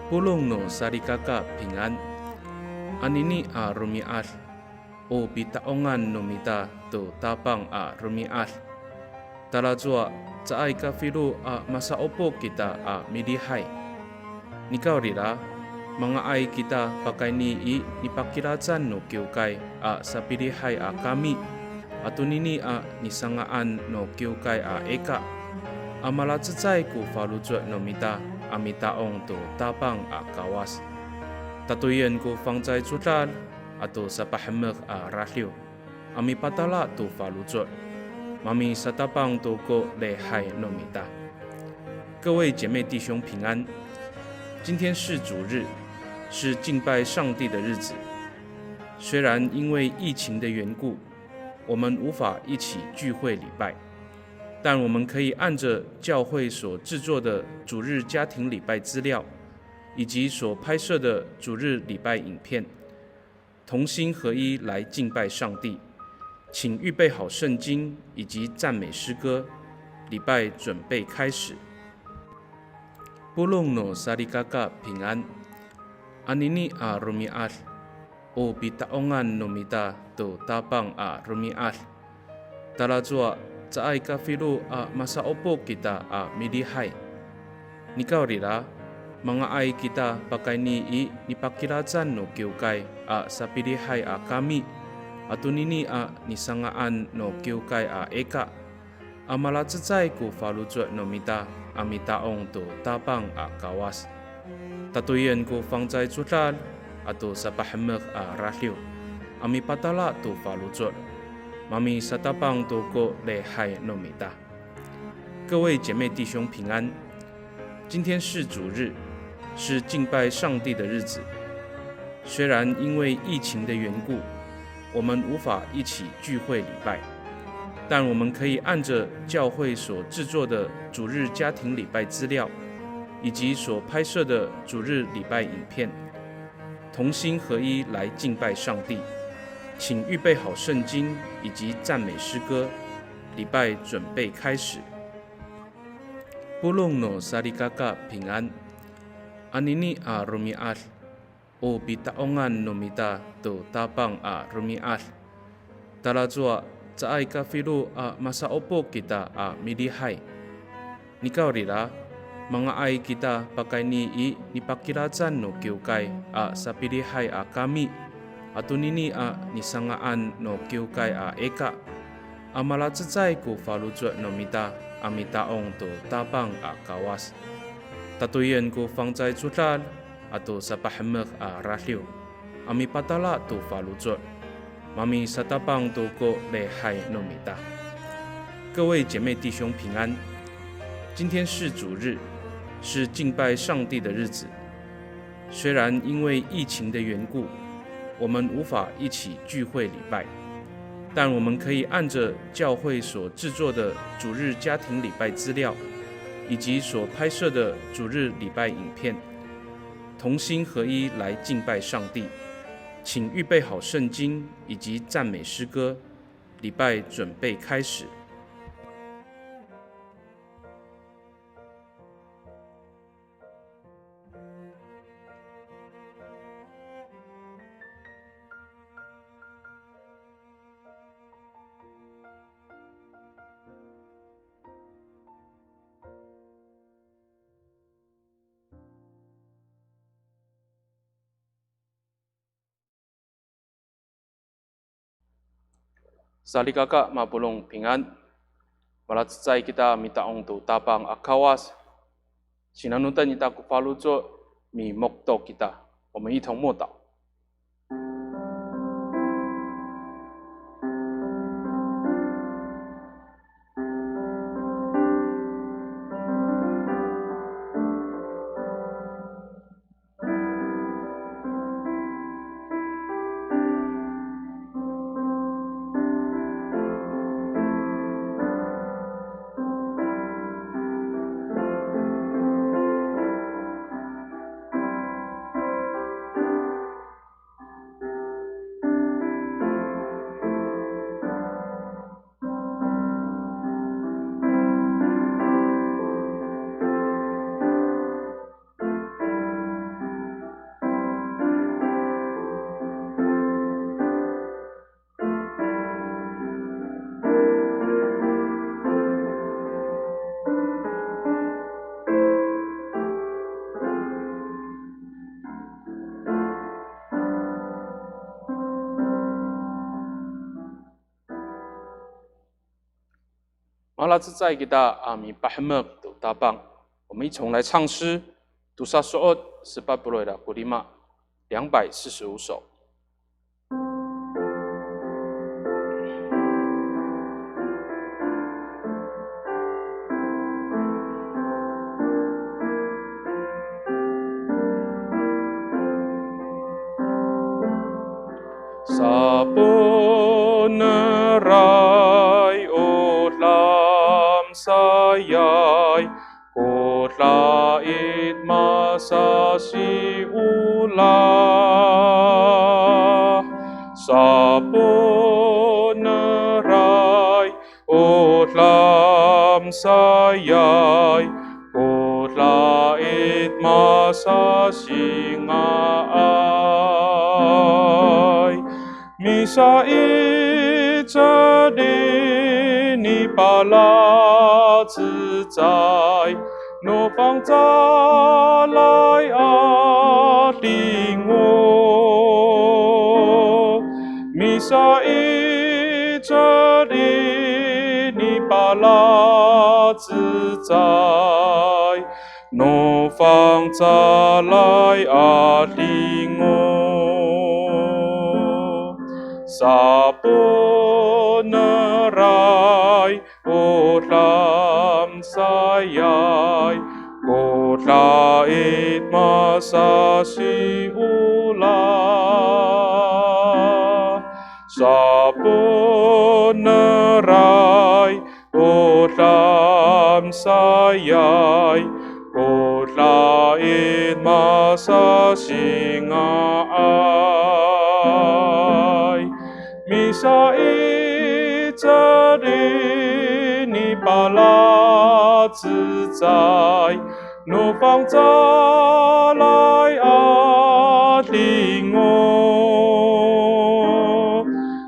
Pulong no sarikaka pingan. Anini a rumial. O bitaongan no mita to tapang a rumial. Talazua caay ka filu a masa opo kita a midihay. Nikaw rira, mga ay kita pakai ni nipakirasan no kiukay a sa pidihay a kami. Atunini a nisangaan no kiukay a eka. Amalatsay ku falujot no mita amitaong to tapang a kawas. Tatuyan ko fangzay zutal ato sa pahamak a rahyo. Ami patala to falujot. Mami sa tapang to ko lehai no mita. 各位姐妹弟兄平安。今天是主日，是敬拜上帝的日子。虽然因为疫情的缘故，我们无法一起聚会礼拜，但我们可以按着教会所制作的主日家庭礼拜资料，以及所拍摄的主日礼拜影片，同心合一来敬拜上帝。请预备好圣经以及赞美诗歌，礼拜准备开始。Pulong no sarikaka pingan. Anini a rumial. O bitaongan no mita to tapang a rumial. Talazua caay ka filu a masa opo kita a midihay. Nikaw rira, mga ay kita pakai ni nipakirasan no kiukay a sa pidihay a kami. Atunini a nisangaan no kiukay a eka. Amalatsay ku falujot no mita amitaong to tapang a kawas. Tatuyan ko fangzay zutal ato sa pahamak a rahyo. Ami patala to falujot. Mami sa tapang to ko lehai no mita. 各位姐妹弟兄平安。今天是主日，是敬拜上帝的日子。虽然因为疫情的缘故，我们无法一起聚会礼拜，但我们可以按着教会所制作的主日家庭礼拜资料，以及所拍摄的主日礼拜影片，同心合一来敬拜上帝。请预备好圣经以及赞美诗歌，礼拜准备开始。Pulong no sarikaka pingan. Anini a rumial. O bitaongan no mita to tapang a rumial. Talazua caay ka filu a masa opo kita a midihay. Nikaw rira, mga ay kita pakai ni nipakirasan no kiukay a sa pidihay a kami. Atunini a nisangaan no kiukay a eka. Amalatsay ku falujot no mita amitaong to tapang a kawas. Tatuyan ko fangzay zutal ato sa pahamak a rahyo. Ami patala to falujot. Mami sa tapang to ko lehai no mita。 各位姐妹弟兄平安。今天是主日，是敬拜上帝的日子。虽然因为疫情的缘故，我们无法一起聚会礼拜，但我们可以按着教会所制作的主日家庭礼拜资料，以及所拍摄的主日礼拜影片，同心合一来敬拜上帝。请预备好圣经以及赞美诗歌，礼拜准备开始。Salikaka mapulong pingan. Malatsay kita mitaong to tapang akawas. Sinanutan kita kufaluzo mi mokto kita. 我们一同默祷。马拉自在给大阿米巴哈麦都大棒，我们一同来唱诗，杜萨索18布罗的古里玛245首。Sapunerai ulam sayai, kutlait masa si ulah. Sapunerai ulam sayai, kutlait masa singai. Misa i jadi ni pala自在，no方在来啊领我。Misa i jadi ni pala 自在，no方在来啊领我。Sapunerai ulam sayai, kutlait masa si ulah. Sapunerai ulam sayai, kutlait masa singai. Misa i jadi ni pala 自在，no方在来啊领我。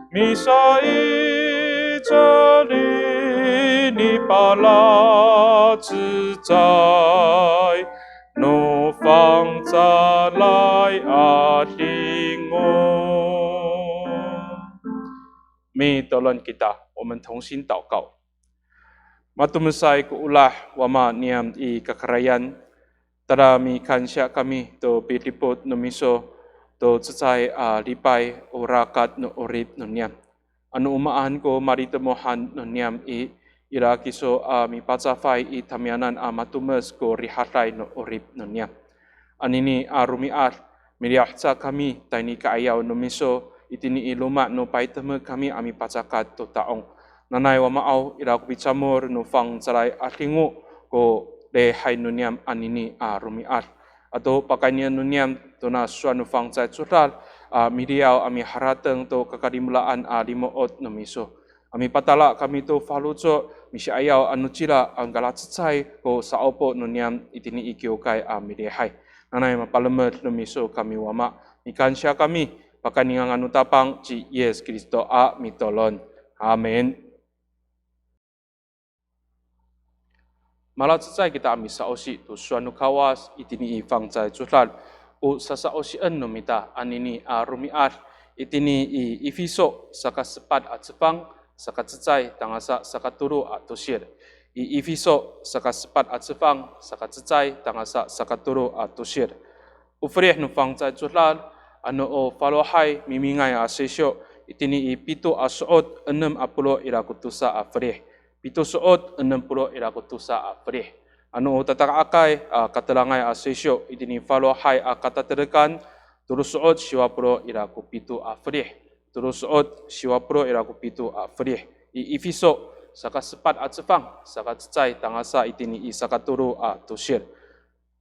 Misa i jadi ni pala 自在，no方在来啊领我。Mi tolong kita, 我们同心祷告。Matumusai ku ulah wama niam i kakarayan, tada mi kansya kami to piliput no miso to cecai lipai urakat no urip no niam. Anu umaan ko maritemohan no niam i ira kiso mi pacafai i tamianan matumes ko rihatai no urip no niam. Anini rumiat miriahca kami taini kaayaw no miso itini iluma no paiteme kami ami pacakat to taong. Nanai wa maau ira ku bicamur no fang carai atlingu ko le hai no niam anini rumiat. Atau pakainya no niam to na suan no fang cai cural miriau ami harateng to kakadimulaan limoot no miso. Ami patala kami to faluco misi ayaw anu cila anggala cecai ko saopo no niam itini ikiokai mirihai. Nanai mapalemet no miso kami wama mikansya kami pakai ningang anu tapang ci Yesus Kristo mitolon. Amin. Malah cecai kita ambil saosi tu suanu kawas itini ifang cai culan u sasaosi no mita anini rumiat itini ifiso saka sepat cepang saka cecai tangasa saka turu tusir. Ifiso saka sepat cepang saka cecai tangasa saka turu tusir. Ufrih no fang cai culan anu o falohai mimingai sesyo itini pitu asot 60 ira kutusa afrih. Pitu suot 60 ira kutusa afrih. Anu o tatakakai katalangai sesyo itini falohai kata terekan terus suot 70 ira kupitu afrih. Terus suot 70 ira kupitu afrih. Ifiso saka sepat cepang saka cecai tangasa itini saka turu tusir.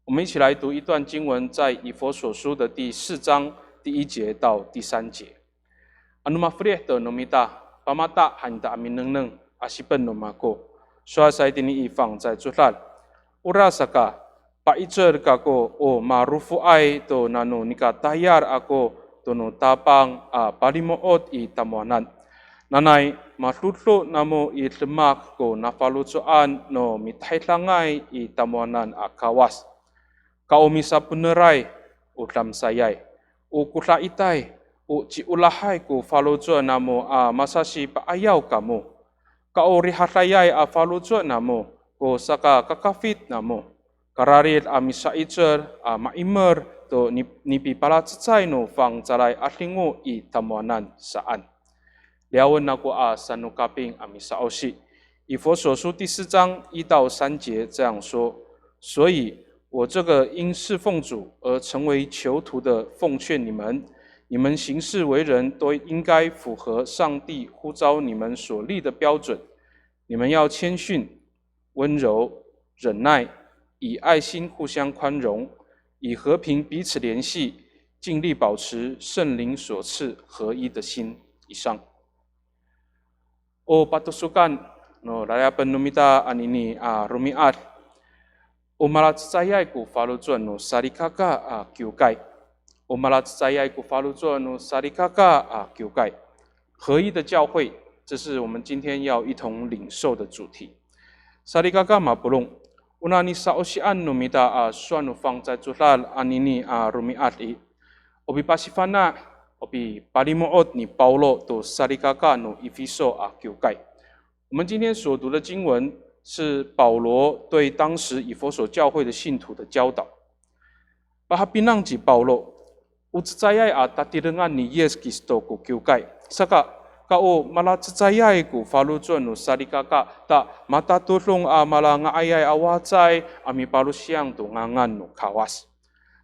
我们一起来读一段经文，在以弗所书的第4章第1节到第3节。Anu mafrih to nomita pamata hanta amin neng asipen nomako. Soa sai tini ifang zai zulal. Ura saka pa icer kako o marufu ai to nano nika tayar ako to no tapang palimoot i tamuanan. Nanai matutlo namo i lemak ko nafalucoan no mitahitlangai i tamuanan kawas. Kau misa punerai ulam sayai. U kutla itai, u ci ulahai ku falojo namo masasi pa ayaw kamu. kaorihatayay a falujo namo ko saka kakafit namo kararit a misaicher a maimer to nipi palatsay no fang calay atlingo i tamuanan saan. 聊文那个三路卡宾阿米萨奥西，以佛所书第4章1到3节这样说。所以，我这个因侍奉主而成为囚徒的，奉劝你们，你们行事为人都应该符合上帝呼召你们所立的标准。你们要谦逊、温柔、忍耐，以爱心互相宽容，以和平彼此联系，尽力保持圣灵所赐合一的心。以上。O patusukan no layapan numita anini rumiat o malat sayai ku falujuan no sarikaka kyukai o malat sayai ku falujuan no sarikaka kyukai 合一的教会，这是我们今天要一同领受的主题。sarikaka mapulong unani saosian numita suanu fang在zulal anini rumiat i obi pasifana obi palimoot ni Paulo to sarikaka no Efeso kyukai。我们今天所读的经文是保罗对当时以弗所教会的信徒的教导。Bahapinang ji Paulo utsayay tatirengan ni Yesus Kristo ko kyukai saka kao malatsayay ko falujon no sarikaka ta matatulong malanga ayay awacay ami palusyang to ngangan no kawas。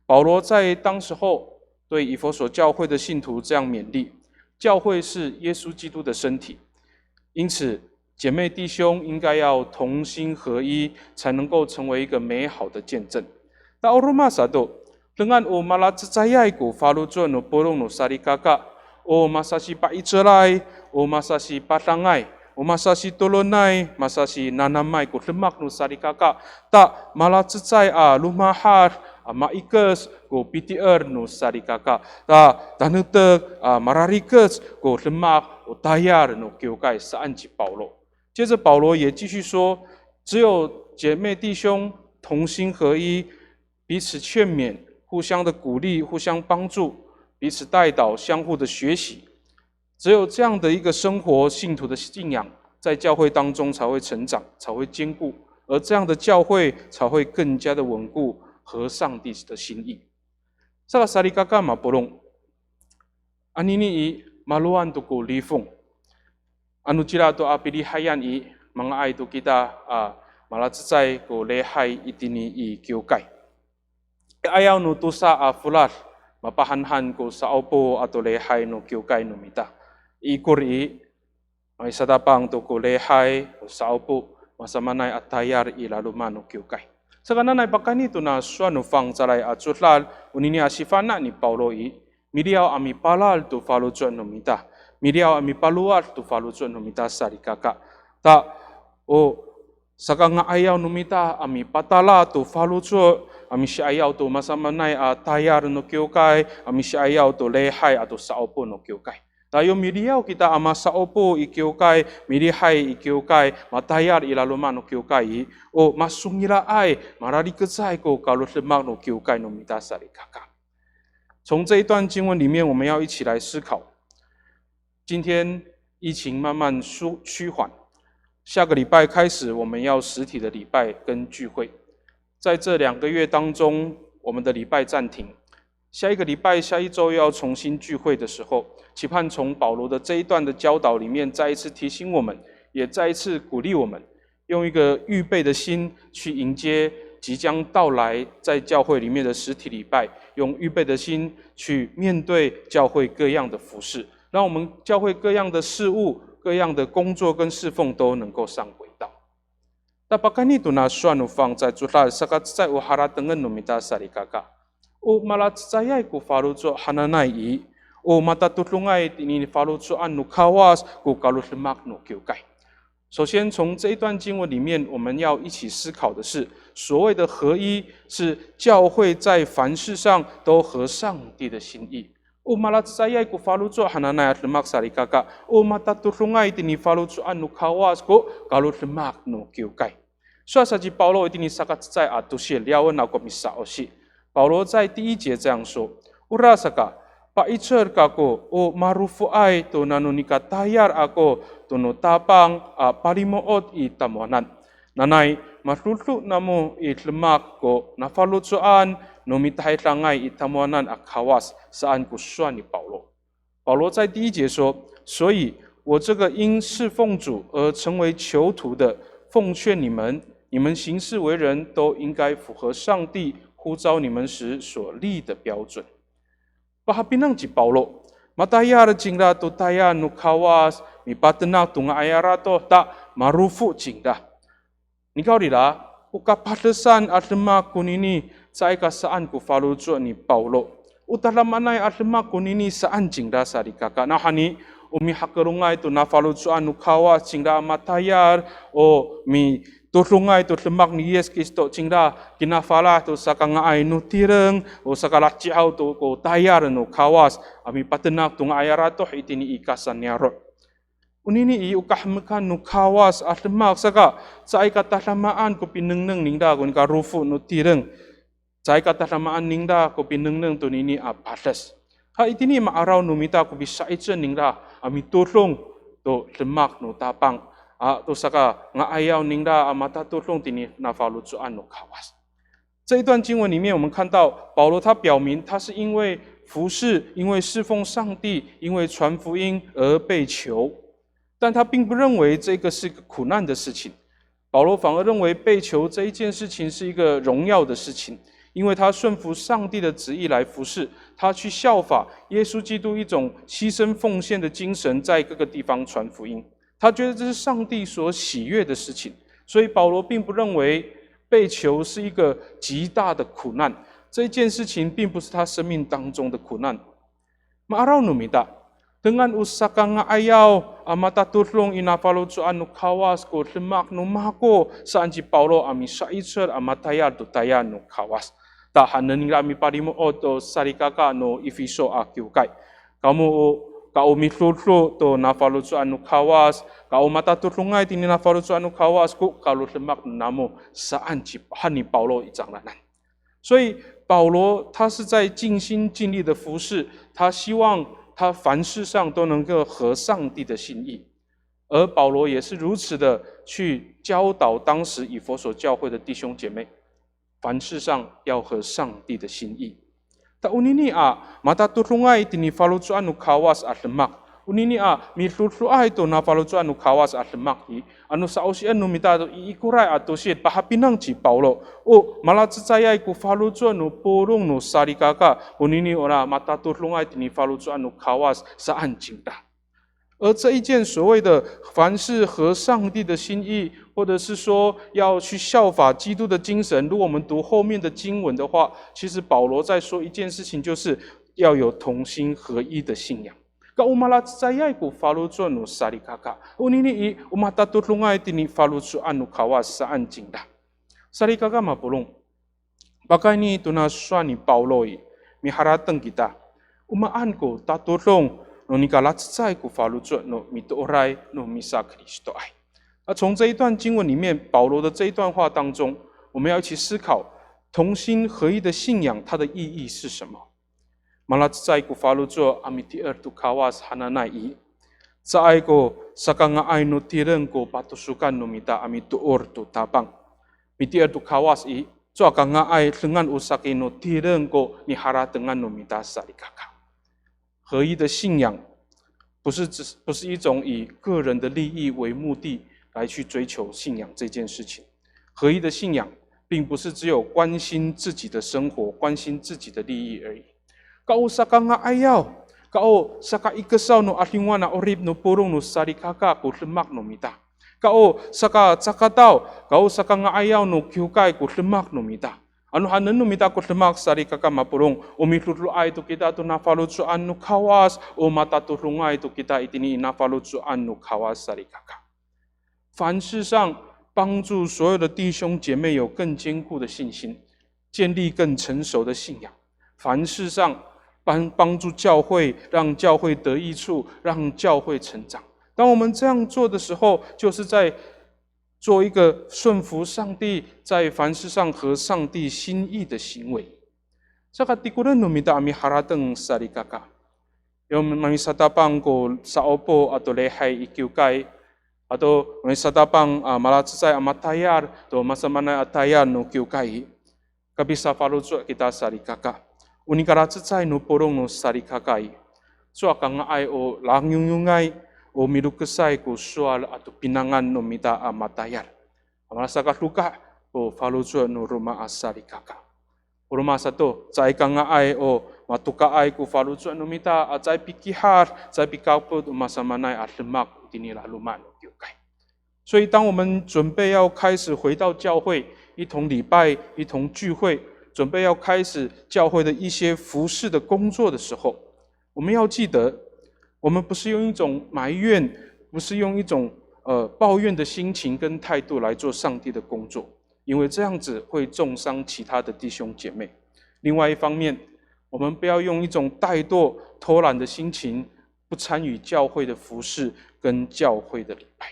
保罗在当时候对以弗所教会的信徒这样勉励：教会是耶稣基督的身体，因此姐妹弟兄应该要同心合一，才能够成为一个美好的见证。那欧罗马萨多dengan o malatsayay ko falujon no porong no sarikaka o masasi paitselay o masasi patangay o masasi tolonay masasi nanamay ko lemak no sarikaka ta malatsay lumahar maikas ko PTR no sarikaka ta danutek mararikas ko lemak o tayar no kyukai saan ji Paulo。接着保罗也继续说，只有姐妹弟兄同心合一，彼此劝勉，互相的鼓励，互相帮助，彼此带导，相互的学习。只有这样的一个生活，信徒的信仰在教会当中才会成长，才会坚固，而这样的教会才会更加的稳固合上帝的心意。Sa sarikaka mapulong anini maluan to ko lifong anu cila to pilihayan mga ay to kita malatsay ko lehay itini i kyukai. Ayaw no to sa fulat mapahanhan ko sa opo ato lehay no kyukai no mita. Ikuri may sadapang to ko lehay sa opo masamanay at tayar ilaluman no kyukai. Sa kananay bakanito na suano fang calay at sutlal unini asifana ni Paulo miliaw ami palal to falujon no mita. Miliaw ami paluar to falujon no mita sarikaka. Ta o saka nga ayaw no mita ami patala to falujo ami siya ayaw to masamanay at tayar no kyukai ami siya ayaw to lehay ato sa opo no kyukai. Tayo miliaw kita ama sa opo ikyukai, milihay ikyukai, matayar ilaluman no kyukai, o masungila ay marariketsay ko kaluslemak no kyukai no mita sarikaka。从这一段经文里面，我们要一起来思考。今天疫情慢慢趋缓，下个礼拜开始，我们要实体的礼拜跟聚会。在这2个月当中，我们的礼拜暂停。下一个礼拜、下一周要重新聚会的时候，期盼从保罗的这一段的教导里面，再一次提醒我们，也再一次鼓励我们，用一个预备的心去迎接即将到来在教会里面的实体礼拜，用预备的心去面对教会各样的服事，让我们教会各样的事务、各样的工作跟侍奉都能够上轨道。Tapakah itu na suanu fang在主他sakat在我哈拉登恩努米达萨里嘎嘎。O malat saya ku falujo hananai o matatulungay ini falujo anu kawas ku kaluslemak no kyukai。首先，从这一段经文里面，我们要一起思考的是，所谓的合一，是教会在凡事上都合上帝的心意。O malat saya ku falujo hananai lemak sarikaka o matatulungay ini falujo anu kawas ku kaluslemak no kyukai。所以，saji Paulo ini sakat在atusia liawan aku misa osi。保罗在第1节这样说：“乌拉萨卡 paicer kako o marufu ai to nanunika tayar ako to no tapang palimoot i tamuanan. Nanay matutlu namo i lemak ko nafalutsuan no mitahai langay i tamuanan akawas saan kuswa ni Paulo. 保罗在第1节说，所以我这个因侍奉主而成为囚徒的，奉劝你们，你们行事为人都应该符合上帝呼召你们时所立的标准。Pahapinan ci Paulo, matayar jingda to taya no kawas, mi patenak tunga ayarato ta marufu jingda. Ni kau dila, uka patesan atlemak kunini sa ika saan ku falu ni Paulo. Utalamanay atlemak kunini saan jingda sari kakak. Nah hani umi hakerungai tu na falu no kawas jingda matayar o mi tulungai tu lemak ni Yesus Kristus cingda kinafala tu sakanga ai nu tireng o sakala ciau tu ko tayar no kawas ami patenak tu ngayarato itini ikasan nyarot unini i ukahmekan no kawas atlemak saka sai kata lamaan ko pinengneng ningda ko ka rufu no tireng sai kata lamaan ningda ko pinengneng tu nini apatas ha itini maaraw no mita ko bisa itsen ningda ami tulung to lemak no tapang to saka nga ayaw ningda amata tulong tini na falu zuan no kawas。这一段经文里面，我们看到保罗他表明他是因为服侍、因为侍奉上帝、因为传福音而被囚，但他并不认为这个是个苦难的事情。保罗反而认为被囚这一件事情是一个荣耀的事情，因为他顺服上帝的旨意来服侍，他去效法耶稣基督一种牺牲奉献的精神，在各个地方传福音。他觉得这是上帝所喜悦的事情，所以保罗并不认为被囚是一个极大的苦难。这件事情并不是他生命当中的苦难。Maaraw numita, dengan usaka nga ayaw matatulong inafalutuan no kawas ko lemak no mako saan si Paulo ami saitser amatayar do taya no kawas. Tahanan nila ami parimo oto sarikaka no ifiso akiukay. Kamu kau mitlutlu to nafalutuan no kawas, kau matatulungay tini nafalutuan no kawas ko kalau lemak namo saan si hani Paulo icanglanan. 所以保罗他是在尽心尽力的服侍，他希望他凡事上都能够合上帝的心意，而保罗也是如此的去教导当时以弗所教会的弟兄姐妹，凡事上要合上帝的心意。Unini matatulungay tini falutuan no kawas at lemak. Unini mitutluay to na falutuan no kawas at lemak i. Ano sa osian no mitado iikuray ato siya pahapinang si Paulo. O malatsayay ko falutuan no purong no sarikaka. Unini ora matatulungay tini falutuan no kawas saan cinta. 而这一件所谓的凡是合上帝的心意，或者是说要去效法基督的精神，如果我们读后面的经文的话，其实保罗在说一件事情，就是要有同心合一的信仰。Kaumalat ko falutuan no sarikaka. Unini umatatulungay tini falutuan no kawas saan cinta. Sarikaka mapulong. Baka ini tunaswa ni Paulo miharatang kita. Umaan ko tatulong no nikalatsay ko falutuan no mitooray no misa Kristo ay. 从这一段经文里面，保罗的这一段话当中，我们要一起思考同心合一的信仰它的意义是什么。Malatsay ko falutuan amitier tu kawas hananai. Saay ko sakanga ay no tireng ko patusukan no mita amituor tu tapang. Mitier tu kawas i, so akanga ay dengan usaki no tireng ko ni hara dengan no mita sarikaka. 合一的信仰不是一种以个人的利益为目的来去追求信仰这件事情。合一的信仰并不是只有关心自己的生活、关心自己的利益而已。Kau saka nga ayaw, kau saka ikasaw no atingwan na orib no purong no sarikaka ko lemak no mita. Kau saka sakataw, kau saka nga ayaw no kiukay ko lemak no mita. Ano hanan no mita ko lemak sarikaka mapurong, umitutluay to kita to nafalutsuan no kawas, o matatulungay to kita itini nafalutsuan no kawas sarikaka. 凡事上帮助所有的弟兄姐妹有更坚固的信心，建立更成熟的信仰。凡事上帮助教会，让教会得益处，让教会成长。当我们这样做的时候，就是在做一个顺服上帝，在凡事上合上帝心意的行为。Sa katikuran no mita ami haratang sarikaka. yung mamisatapang ko sa opo at lehay ikiukay, ato mamisatapang malatsay amatayar, to masamana atayar no kiukay, kabisa falutso kita sarikaka. Unikaratsay no porong no sarikakay. So akang ay o langyungay, o mirukasay ko sual at pinangan no mita amatayar. Amasaka luka, o falutso no ruma asarikaka. Uruma sato, sa ikang ay o matukaay ko falutso no mita at sa pikihar, sa pikapod masamanay at lemak tinila luman no kiukay. 所以，当我们准备要开始回到教会，一同礼拜、一同聚会，准备要开始教会的一些服事的工作的时候，我们要记得，我们不是用一种埋怨，不是用一种抱怨的心情跟态度来做上帝的工作，因为这样子会重伤其他的弟兄姐妹。另外一方面，我们不要用一种怠惰、偷懒的心情，不参与教会的服事跟教会的礼拜。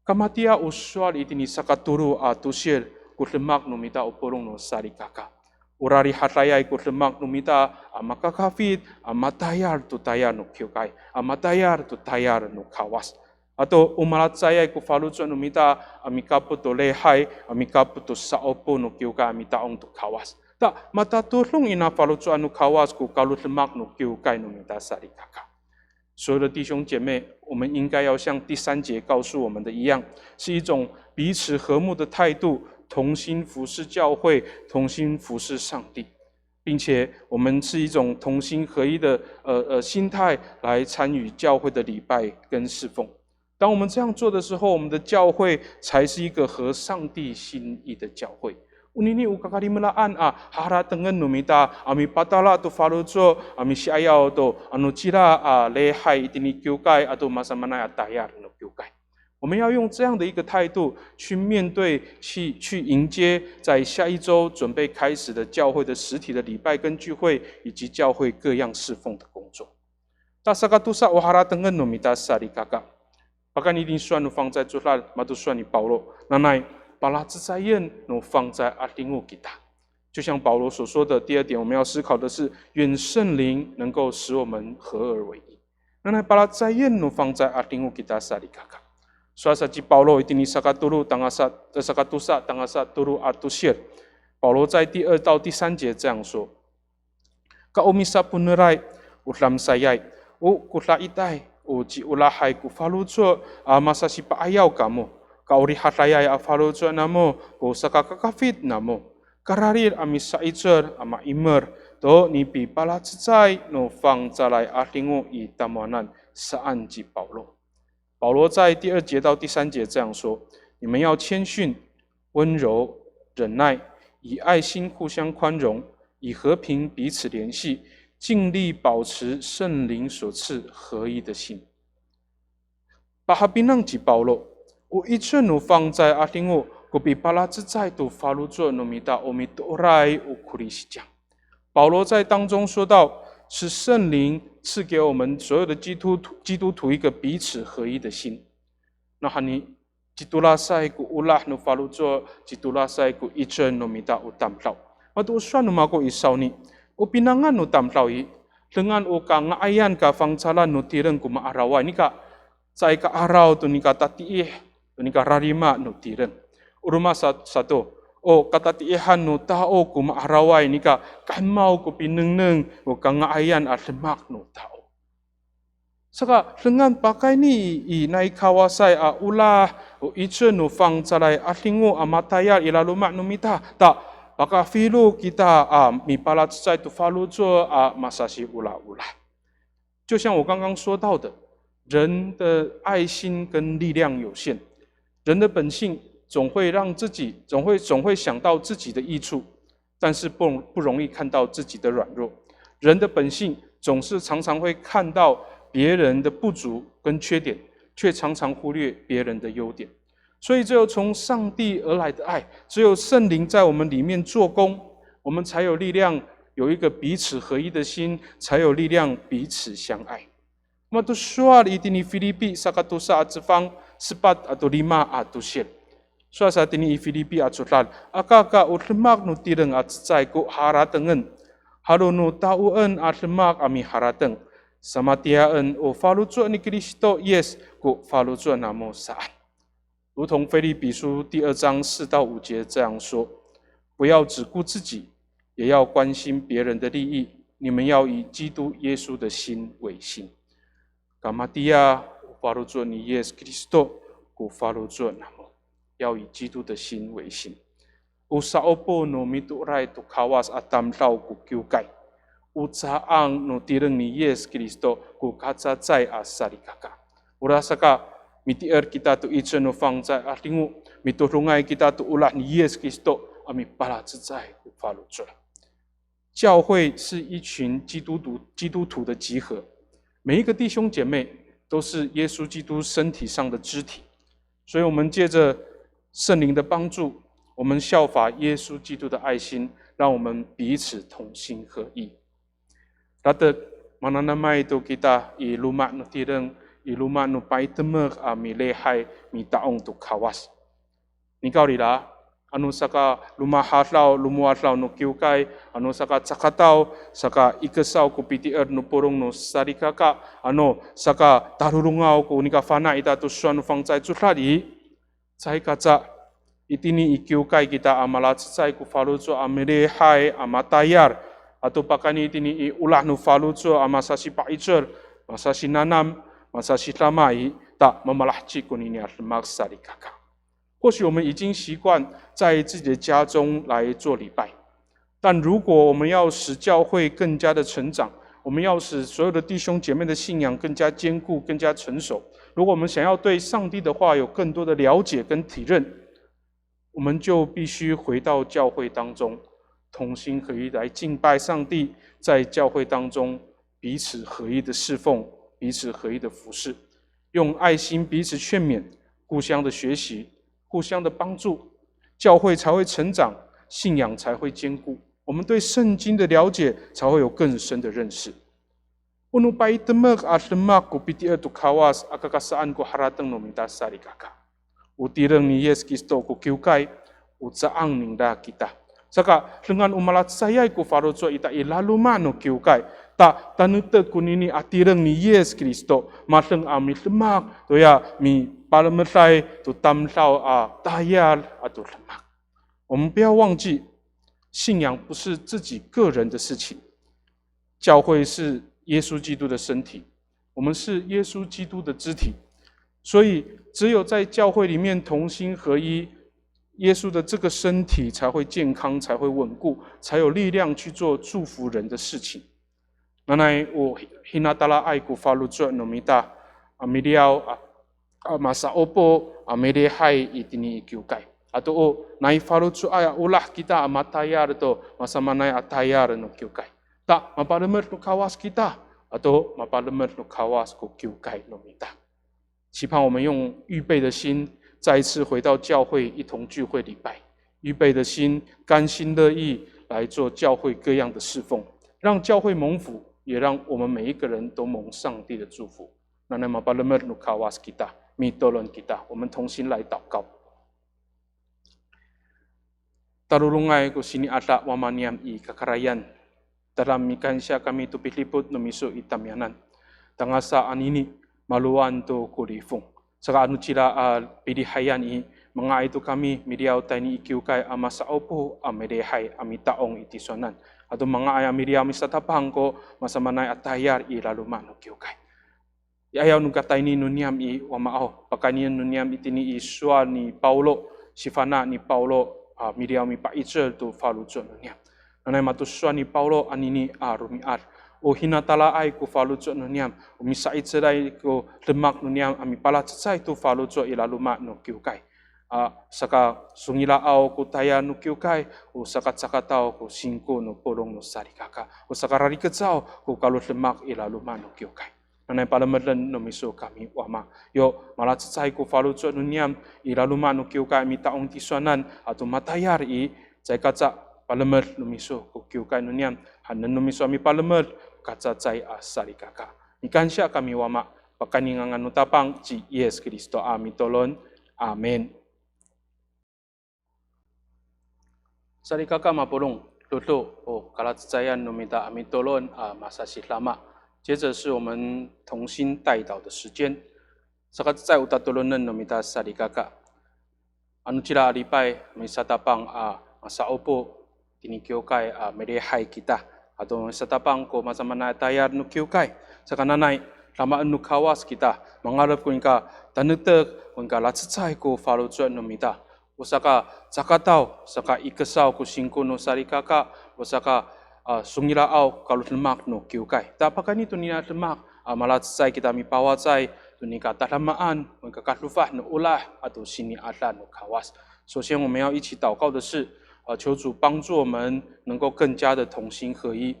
Kamatia usual itini sakaturu atusir kutlemak numita upolong no sarikaka. Urari hatayay kutlemak numita amakakafit amatayar tutayar no kyukay, amatayar tutayar no kawas. Ato umalatsayay ku falutso numita amikapu to lehay, amikapu to saopo no kyukay amitaong to kawas. Ta matatulong ina falutso no kawas ku kalutlemak no kyukay numita sarikaka. 所有的弟兄姐妹，我们应该要像第3节告诉我们的一样，是一种彼此和睦的态度，同心服侍教会，同心服侍上帝，并且我们是一种同心合一的心态来参与教会的礼拜跟侍奉。当我们这样做的时候，我们的教会才是一个合上帝心意的教会。Unini ukakalimelaan hara tengen numita ami patala tu falutso ami siayao to anu cira lehai itini kyukai atau masamana atayar no kyukai。我们要用这样的一个态度去面对、去迎接在下一周准备开始的教会的实体的礼拜跟聚会，以及教会各样侍奉的工作。大萨嘎杜萨我hara tengen numita sari kakak，bahkan一定算放在主拉马都算你保罗，那乃。把它自在愿能放在阿丁乌给他，就像保罗所说的第2点，我们要思考的是，愿圣灵能够使我们合而为一。那把它在愿能放在阿丁乌给他萨里卡卡，所以保罗一定萨卡杜鲁当阿萨萨卡杜萨当阿萨杜鲁阿杜谢。保罗在第2到第3节这样说：，ka umisa punerai ulam sayai u kutla itai u ji ulahai ku faluzo masa si paayau kamu。Kauri hatayay afalutso namo, ko sakakakafit namo. Kararir ami saicer ama imer, to ni pi palatsay no fang zalay atingo i tamanan saan ji保罗。保罗在第2节到第3节这样说：你们要谦逊、温柔、忍耐，以爱心互相宽容，以和平彼此联系，尽力保持圣灵所赐合一的心。巴哈宾浪ji保罗。我一直努放在阿丁沃，我比巴拉兹在都发路做努米达欧米多来乌库里西讲。保罗在当中说到，是圣灵赐给我们所有的基督徒一个彼此合一的心。那哈尼基督拉塞古乌拉努发路做，基督拉塞古一直努米达乌担老。我都算努马过一少尼，我比那安努担老伊，dengan o ka ngaayan ka fangcalan no tireng kuma arawa ni ka sai ka araw tu ni ka tatiih Nika rarima no tiren. Uruma satu. O kata tiihan no tao ku maaraway nika kamau ku pinengneng o kangaayan at lemak no tao. Saka dengan pakai ni i nai kawasay ulah o iche no fang calay atingo amatayal ilalumak no mita ta baka filo kita mi palat sai tu falu zo masasi ulah ulah. 就像我刚刚说到的，人的爱心跟力量有限。人的本性总会想到自己的益处，但是不容易看到自己的软弱。人的本性总是常常会看到别人的不足跟缺点，却常常忽略别人的优点。所以只有从上帝而来的爱，只有圣灵在我们里面做工，我们才有力量有一个彼此合一的心，才有力量彼此相爱。那么都说了一定的菲律宾萨卡图萨之方。4 atau 5 atau 7. So saat ini Filipi at sutlan, akaka utlemak no tireng at say ko haratengen. Harunu tauan atlemak ami harateng. Sama tiaan o falu zuan ni Kristo yes ku falu zuan namo saan。如同腓立比书第2章4到5节这样说：不要只顾自己，也要关心别人的利益。你们要以基督耶稣的心为心。Kamatia falu zuan ni yes Kristo ku falu zuan namo，要以基督的心为心。Usaopo no mituray tu kawas atam tau ku kiukay. Utsaang no tireng ni Yes Kristo ku katsacay asarikaka. Urasaka mitier kita tu ichen no fangzai atingu miturungay kita tu ulah ni Yes Kristo ami palatsai ku falutra。教会是一群基督徒的集合，每一个弟兄姐妹都是耶稣基督身体上的肢体，所以我们借着圣灵的帮助，我们效法耶稣基督的爱心，让我们彼此同心合意。Rata mananamay itu kita ilumat no tireng ilumat no paitemek milehai mi taong tu kawas. Nikau rila anu saka lumahaslau lumuaslau no kiukai anu saka cakatau saka ikesau ku pitier no porong no sarikaka anu saka tarurungau ku nika fana ita tu suan fangcai cutladi cai kaca itini ikiukai kita amalat cai ku faluzo amelehai amatayar atau pakani itini ulah nu faluzo amasasi paicer masasi nanam masasi lamai tak memalahci kunini armak sarikaka。或许我们已经习惯在自己的家中来做礼拜，但如果我们要使教会更加的成长，我们要使所有的弟兄姐妹的信仰更加坚固、更加成熟，如果我们想要对上帝的话有更多的了解跟体认，我们就必须回到教会当中，同心合一来敬拜上帝，在教会当中彼此合一的侍奉，彼此合一的服侍，用爱心彼此劝勉，互相的学习，互相的帮助，教会才会成长，信仰才会坚固，我们对圣经的了解才会有更深的认识。Unu paitemek atlemak ku pitier tu kawas akakasaan ku harateng no minta sarikaka. Utireng ni Yes Kristo ku kiukai utsaang ningda kita. Saka dengan umalat saya ku farozo ita ilalu mano kiukai ta tanute kunini atireng ni Yes Kristo mateng ami lemak toya mi palametai tu tamsao tayal atau lemak。我们不要忘记，信仰不是自己个人的事情，教会是耶稣基督的身体，我们是耶稣基督的肢体，所以只有在教会里面同心合一，耶稣的这个身体才会健康，才会稳固，才有力量去做祝福人的事情。那来我hinatala ai ku falu jo nomita amiliao masa opo amele hai itini kiukai atau nai falu jo aya ulah kita amatayar to masa manai atayar no kiukai tak mapalemer no kawas kita atau mapalemer no kawas ku kiukai nomita。期盼我们用预备的心再一次回到教会，一同聚会礼拜，预备的心甘心乐意来做教会各样的侍奉，让教会蒙福，也让我们每一个人都蒙上帝的祝福。那么巴勒mer努卡瓦斯基达米多伦基达，我们同心来祷告。Tarulungay ko sini ata wamaniam i kakarayan dalam mikansya kami tu piliput no miso itamyanan tangasa anini maluan to kulifung saka anu cila pilihayan i mga itu kami midiaw tani ikiukay amasa opo amedehai amitaong itisonan atau mga ay midiaw misatapang ko masamanay atayar i laluman no kiukay ayaw nung katay ni nuniam i wamao pakanian nuniam itini iswa ni Paulo sifana ni Paulo midiaw mi paicel tu falujo nuniam nanay matuswa ni Paulo anini rumiar o hinatala ay ko falujo nuniam o misait seday ko lemak nuniam ami palatsay tu falujo ilaluma no kiukay saka sungilaaw ko taya no kiukay o sakat-sakataw ko singko no polong no sarikaka o sakararikatsaw ko kalot lemak ilaluma no kiukay nanay palamadlan no miso kami wama yo malatsay ko falujo nuniam ilaluma no kiukay mi taong tiswanan ato matayar i cay katsa palamer no miso ko kiukay nuniam hanan no miso ami palamer kaca cai sarikaka. Ikansya kami wama pakaningangan nutapang ci Yes Kristo ami tolon. Amen. Sarikaka mapulong 嘎拉扎亚努米达阿弥多伦马萨西拉玛。接着是我们同心代祷的时间。萨卡在乌达多伦嫩努米达萨里嘎嘎。anu cila alipai misatapang masa opo tinikyokai merehay kita atau misatapang ko masamana tayar nu kyukai sakananay lamaan nu kawas kita mangarap ko inka tanutek inka latsitsay ko follow tsuan nu mita usaka sakataw saka ikasaw ko singko no sarikaka usaka sungilaaw kalut lemak no kyukai tapakan itu nina lemak malatsitsay kita mipawatsay tunika talamaan kakatlufa no ulah atau sini atla no kawas。首先，我们要一起祷告的是，求主帮助我们能够更加的同心合一，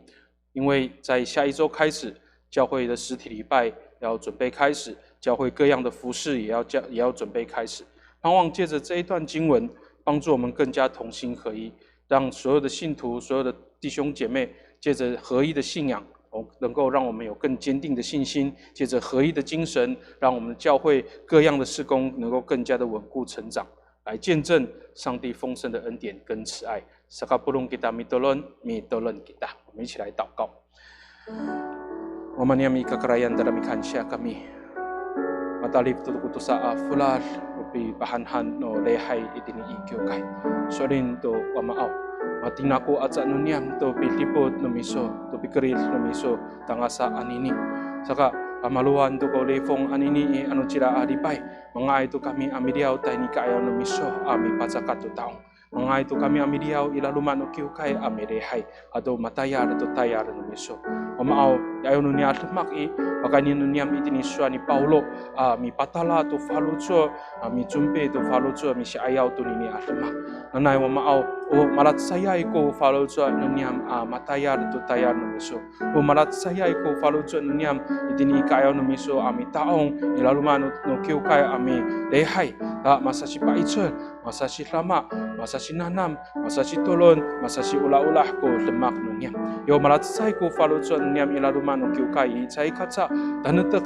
因为在下一周开始，教会的实体礼拜要准备开始，教会各样的服事也要准备开始。盼望借着这一段经文，帮助我们更加同心合一，让所有的信徒、所有的弟兄姐妹，借着合一的信仰。能够让我们有更坚定的信心，借着合一的精神，让我们的教会各样的事工能够更加的稳固成长，来见证上帝丰盛的恩典跟慈爱。萨卡布隆吉达米多伦米多伦吉达，我们一起来祷告。我们念米卡克拉yan dalam ikansya kami matalip tutukutu sa fular upi bahanhan no lehay itini ikyokai sorin to wamaaw matinako at sa anunyam to pilipot no miso to pikeril no miso tangasa anini saka amaluan to ko lefong anini anu cira adipay mga ito kami amidiaw tayo ni kaayaw no miso ami patsakat to taong mga ito kami amidiaw ilaluman no kyukay amirehay ato matayar to tayar no miso omaaw ayaw no niya atlemak Makanya nunyam itiniswa ni Paulo mi patala tu faluco mi jumpe tu faluco mi siayaw tu nini atlemak nanay wa maaw o malat saya iko faluco nunyam matayar tu tayar no miso o malat saya iko faluco nunyam itini kayaw no miso ami taong ilaluman no kyukay ami lehay masasi paichel masasi lama masasi nanam masasi tolon masasi ulah-ulah ko lemak nunyam yo malat saya ko faluco nunyam ilaluman no kyukay cai kaca tanutek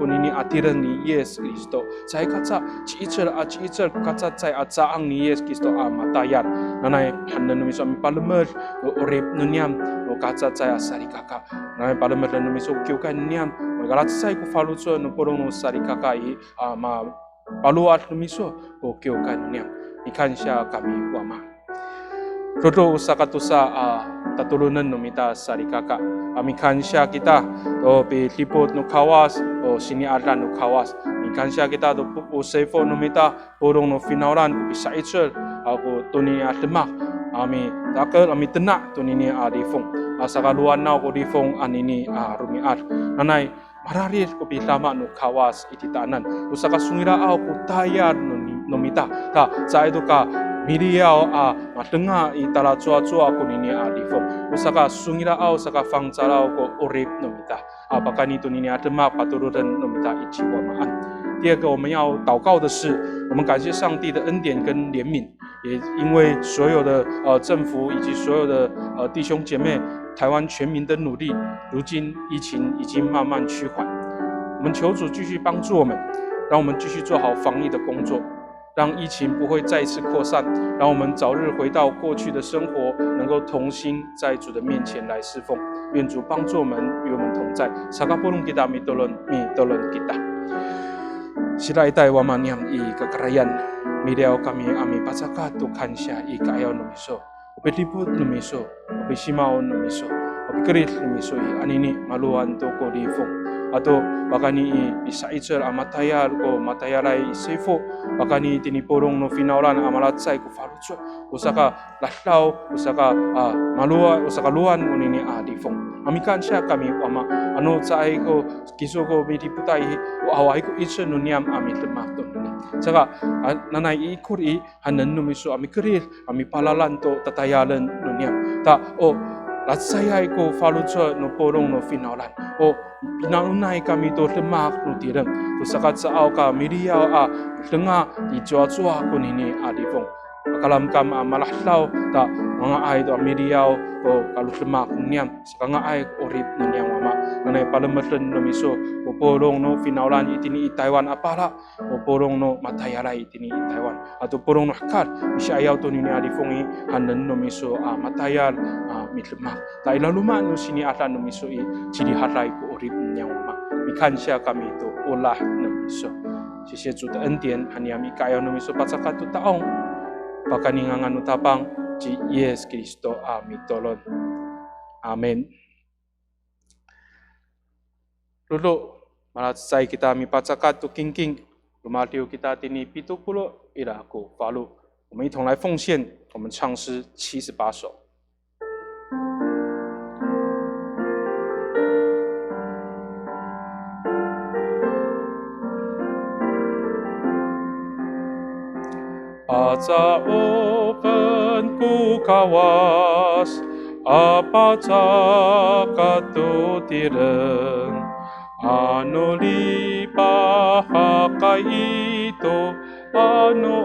kunini atiran ni Yesus Kristo cai kaca ciicel kaca cai acaang ni Yesus Kristo matayar nanay hanan numiso ami palemer no urip nunyam no kaca cai asari kaka nanay palemer dan numiso kyukay nunyam magalat cai ko faluco no porong no sari kaka ma paluat numiso ko kyukay nunyam ikan siya kami wama Todo usakatusa tatulunan no mita sari kaka amikan siya kita to pilipot no kawas o siniaran no kawas amikan siya kita to pupu sefo no mita porong no finauran bisa ichel ako tuni atlemak ami takal ami tenak tuni ni arifong asakaluan na ko rifong anini rumiat nanay mararir ko pilama no kawas ititanan usaka sungira ko tayar no mita ta sa ito ka Miriao matenga itala cua-cua ko nini adifong usaka sungirao saka fangcarao ko urip nomita apakah itu nini adema patururan nomita ichi wamaan。第二个我们要祷告的是，我们感谢上帝的恩典跟怜悯，也因为所有的政府以及所有的弟兄姐妹，台湾全民的努力，如今疫情已经慢慢趋缓。我们求主继续帮助我们，让我们继续做好防疫的工作。让疫情不会再次扩散，让我们早日回到过去的生活，能够同心在主的面前来侍奉。愿主帮助我们，与我们同在。Sakapulong kita mitulon kita. Sila itay wamanyam I kakarayan. Midiaw kami ami pasaka Tuhan siya I kaayaw numiso. Upilipot numiso. Upisimaw numiso. Upikerit numiso I anini maluan to ko lifong. Ato bakani isa ichel amatayar ko matayaray sefo bakani tinipurong no finauran amalatsay ko falucho usaka lahlaw usaka malua usaka luan unini adifong amikan siya kami ama ano sa ay ko kiso ko mitiputay away ko ichel nunyam ami lemak to nuni saka nanay ikuri hanan numiso ami kerir ami palalanto tatayalan nunyam ta latsayay ko falucho no porong no finauran pinaunay kami to lemak no tirang to sakat sa aw ka miriyaw lenga di jua-jua ko nini adifong akalam kam malahlaw ta mga ay to miriyaw ko kalut lemak niam saka nga ay orip niam mama nanai palamatlan no miso o porong no finaulan itini i Taiwan apala o porong no matayala itini i Taiwan atau porong no hakar bisa ayaw to nini alifongi hanan no miso matayal mitlemak ta ilaluma no sini ata no miso i ciri harai ko orip nyawma mikansya kami itu olah no miso sisi juta entien haniami kayaw no miso patsakatu taong pakaningangan utapang ci Yesus Kristo amitolon amen. Lulu malatsai kita mi pacakat tu king lumatiu kita tini 70ila ko falu 我们一同来奉献我们唱诗78首 Aca open ku kawas apa katutiran anu lipahakai itu anu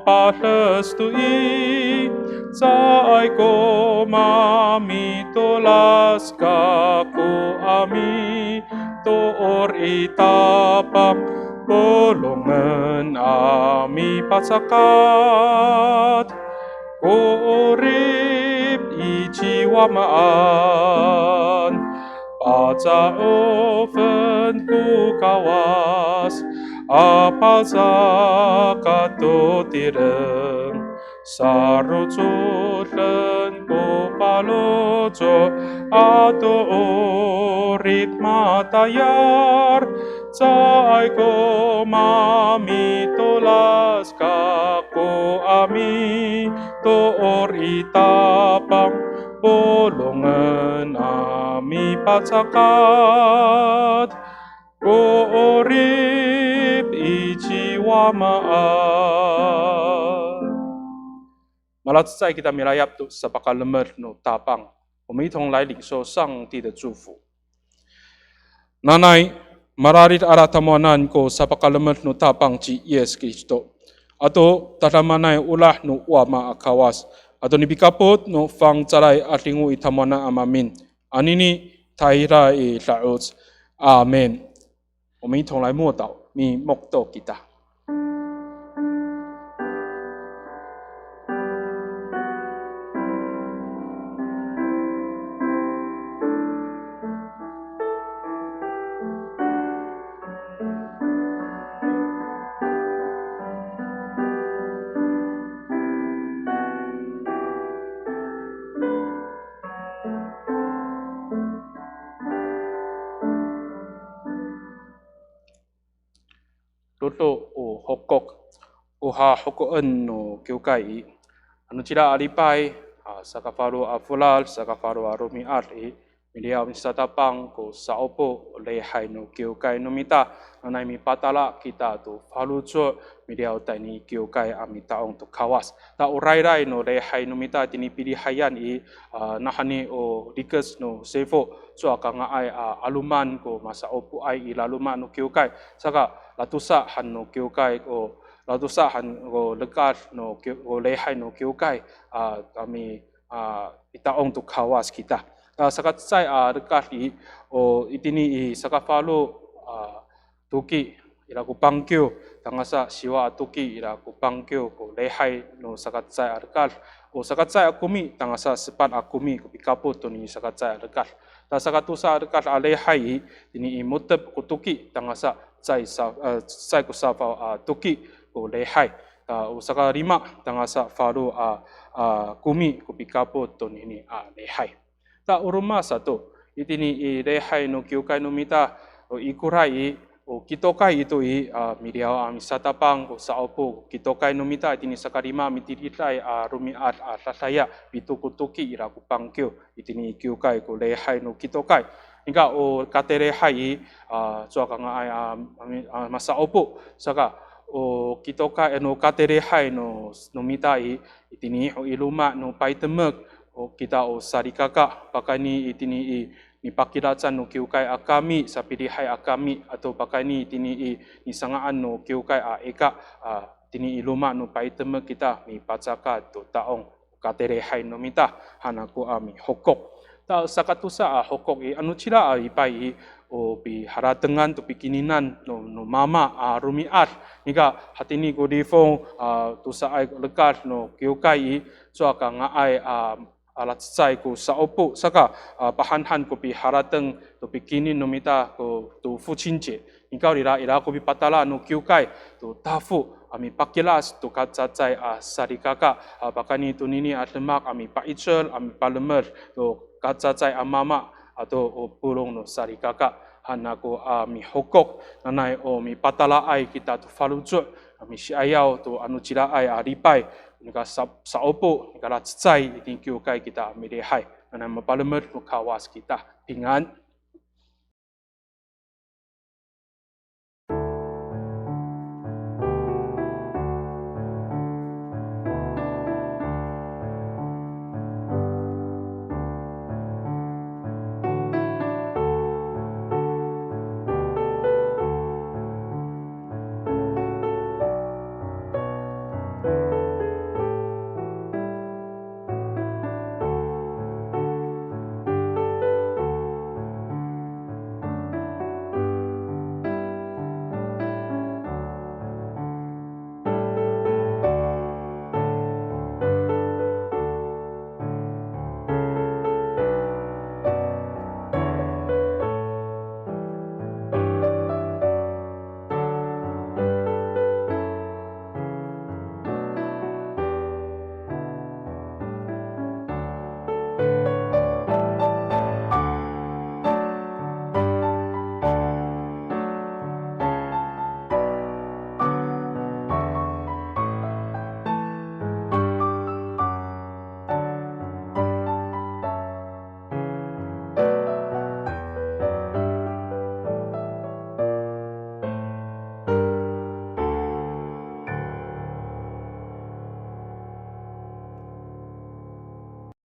palestui sai ko mami tolas kaku ami toor itapang golongan ami pasakat ko urip ijiwamaan Aca oven ku kawas apa katutiran saruculan ku palojo ato urip matayar Cai ko mami tolas kako ami toor itapang bolongan ami patsakat ko orip ijiwamaan. Malatsai kita merayap tu sapakalemer no tapang， 我们一同来领受上帝的祝福。Nanay mararit aratamonan ko sa pakalamat no tapang ci Yesus Kristo. Ato tatamanay ulah no uama akawas. Ato nibikapot no fang caray atingu itamana amamin. Anini tahira i laots. Amen. 我们一同来默祷，你默祷kita。Luto o hokok o ha hokoen no kyukai anu tira alipai sakafaru afulal sakafaru arumi ari media wisatapang ko saopo lehai no kyukai no mita nanai mi patala kita tu faluco media tani kyukai amita ong tu kawas ta urai-rai no lehai no mita tini pilihayan i nahani o dikas no sefo so akanga ai aluman ko masa opo ai ilaluman no kyukai saka latusa han no kyukai ko latusa han ko lekat no ko lehai no kyukai kami itaong tu kawas kita sakat sai dekat i o itini i sakafalo tuki ila ko pangkyo tangasa siwa tuki ila ko pangkyo ko lehai no sakat sai dekat o sakat sai akumi tangasa sepat akumi ko pikapo to ni sakat sai dekat ta sakatusa dekat lehai ini imutep ko tuki tangasa sai ko sa tuki ko lehai usaka rima tangasa faru kumi ko pikapo to ni lehai ta uruma satu itini lehai no kyukai no mita o ikurai o kitokai itu miriao amisatapang ko saopo kitokai no mita itini sakarima mitiritai rumiat tataya bitukutuki ira ko pangkyo itini kyukai ko lehai no kitokai hingga o katere hai so kanga ai masa opo saka o kitoka no katere hai no mita itini o iluma no paitemek o kita o sarikaka pakani itini ni pakiracan no kyukai akami sapiri hai akami atau pakani itini ni sangaan no kyukai eka tini iluma no paitemek kita mi pacaka to taong katere hai no mita hanaku ami hokok Ta sakatusa hokok anu cila ipai o pi haratengan tu pikininan no mama rumiat nika hatini ko difong tusa ai lekar no kiokai so aka ngai alat sai ko saopo saka pahanhan ko pi harateng tu pikinin no mita ko tu fucinje nika ira ko pi patala no kiokai tu tafu ami pakilas tu kacacai sarikaka bakani tu nini atlemak ami paichel ami palemer tu kacacai amama atau pulong no sarikaka hanako mi hokok nanai o mi patala ai kita tu falujo mi siayau tu anu cila ai ripai nika saopo nika latsai itingkiu kai kita midehai nanai mapalemer tu kawas kita pingan